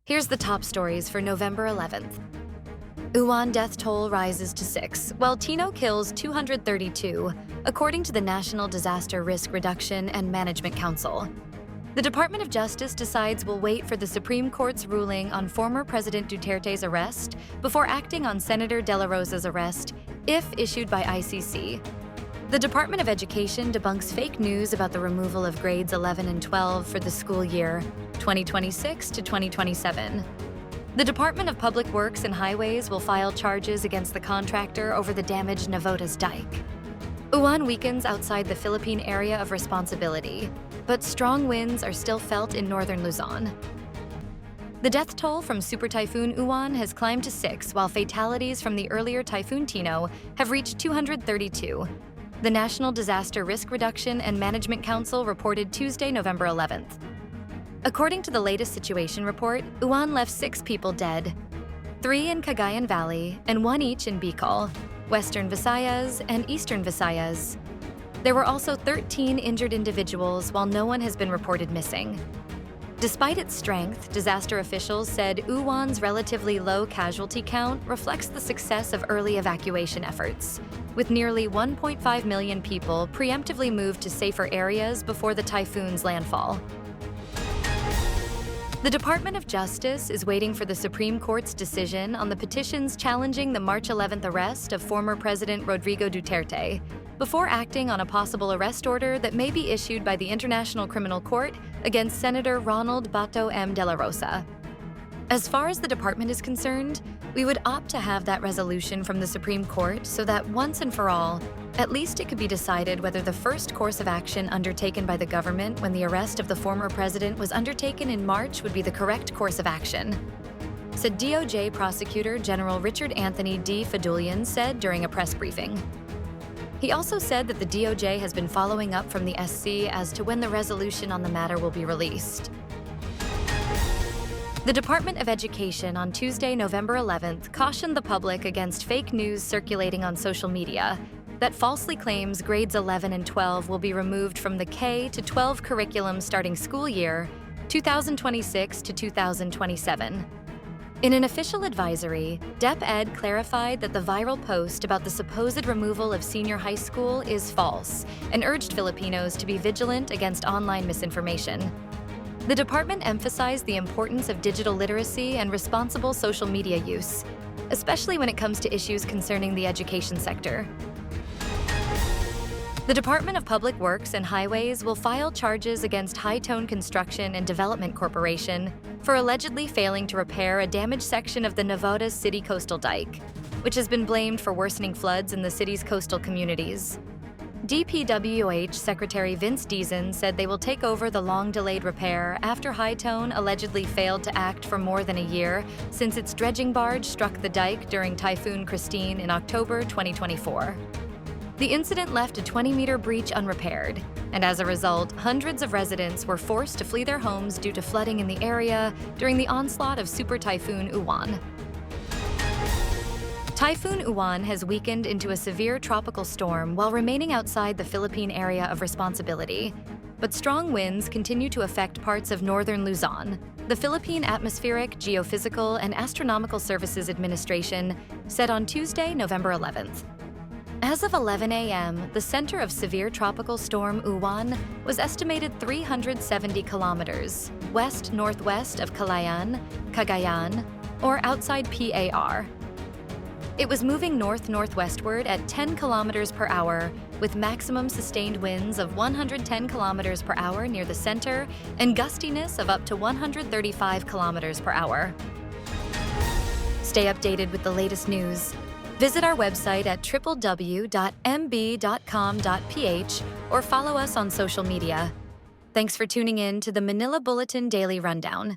Here's the top stories for November 11th. Uwan death toll rises to 6, while Tino kills 232, according to the National Disaster Risk Reduction and Management Council. The Department of Justice decides will wait for the Supreme Court's ruling on former President Duterte's arrest before acting on Senator Dela Rosa's arrest, if issued by ICC. The Department of Education debunks fake news about the removal of grades 11 and 12 for the school year 2026 to 2027. The Department of Public Works and Highways will file charges against the contractor over the damaged Navotas dike. Uwan weakens outside the Philippine area of responsibility, but strong winds are still felt in Northern Luzon. The death toll from Super Typhoon Uwan has climbed to 6, while fatalities from the earlier Typhoon Tino have reached 232. The National Disaster Risk Reduction and Management Council reported Tuesday, November 11th. According to the latest situation report, Uwan left 6 people dead, 3 in Cagayan Valley and 1 each in Bicol, Western Visayas, and Eastern Visayas. There were also 13 injured individuals, while no one has been reported missing. Despite its strength, disaster officials said Uwan's relatively low casualty count reflects the success of early evacuation efforts, with nearly 1.5 million people preemptively moved to safer areas before the typhoon's landfall. The Department of Justice is waiting for the Supreme Court's decision on the petitions challenging the March 11th arrest of former President Rodrigo Duterte, before acting on a possible arrest order that may be issued by the International Criminal Court against Senator Ronald Bato M. De La Rosa. As far as the department is concerned, we would opt to have that resolution from the Supreme Court so that once and for all, at least it could be decided whether the first course of action undertaken by the government when the arrest of the former president was undertaken in March would be the correct course of action, said DOJ Prosecutor General Richard Anthony D. Fadulian said during a press briefing. He also said that the DOJ has been following up from the SC as to when the resolution on the matter will be released. The Department of Education on Tuesday, November 11th, cautioned the public against fake news circulating on social media that falsely claims grades 11 and 12 will be removed from the K to 12 curriculum starting school year 2026 to 2027. In an official advisory, DepEd clarified that the viral post about the supposed removal of senior high school is false and urged Filipinos to be vigilant against online misinformation. The department emphasized the importance of digital literacy and responsible social media use, especially when it comes to issues concerning the education sector. The Department of Public Works and Highways will file charges against High Tone Construction and Development Corporation for allegedly failing to repair a damaged section of the Navotas City Coastal Dike, which has been blamed for worsening floods in the city's coastal communities. DPWH Secretary Vince Deason said they will take over the long-delayed repair after High Tone allegedly failed to act for more than a year since its dredging barge struck the dike during Typhoon Christine in October 2024. The incident left a 20-meter breach unrepaired, and as a result, hundreds of residents were forced to flee their homes due to flooding in the area during the onslaught of Super Typhoon Uwan. Typhoon Uwan has weakened into a severe tropical storm while remaining outside the Philippine area of responsibility, but strong winds continue to affect parts of Northern Luzon. The Philippine Atmospheric, Geophysical, and Astronomical Services Administration said on Tuesday, November 11th. As of 11 a.m., the center of severe tropical storm Uwan was estimated 370 kilometers west-northwest of Cagayan, or outside PAR. It was moving north-northwestward at 10 kilometers per hour, with maximum sustained winds of 110 kilometers per hour near the center and gustiness of up to 135 kilometers per hour. Stay updated with the latest news. Visit our website at www.mb.com.ph or follow us on social media. Thanks for tuning in to the Manila Bulletin Daily Rundown.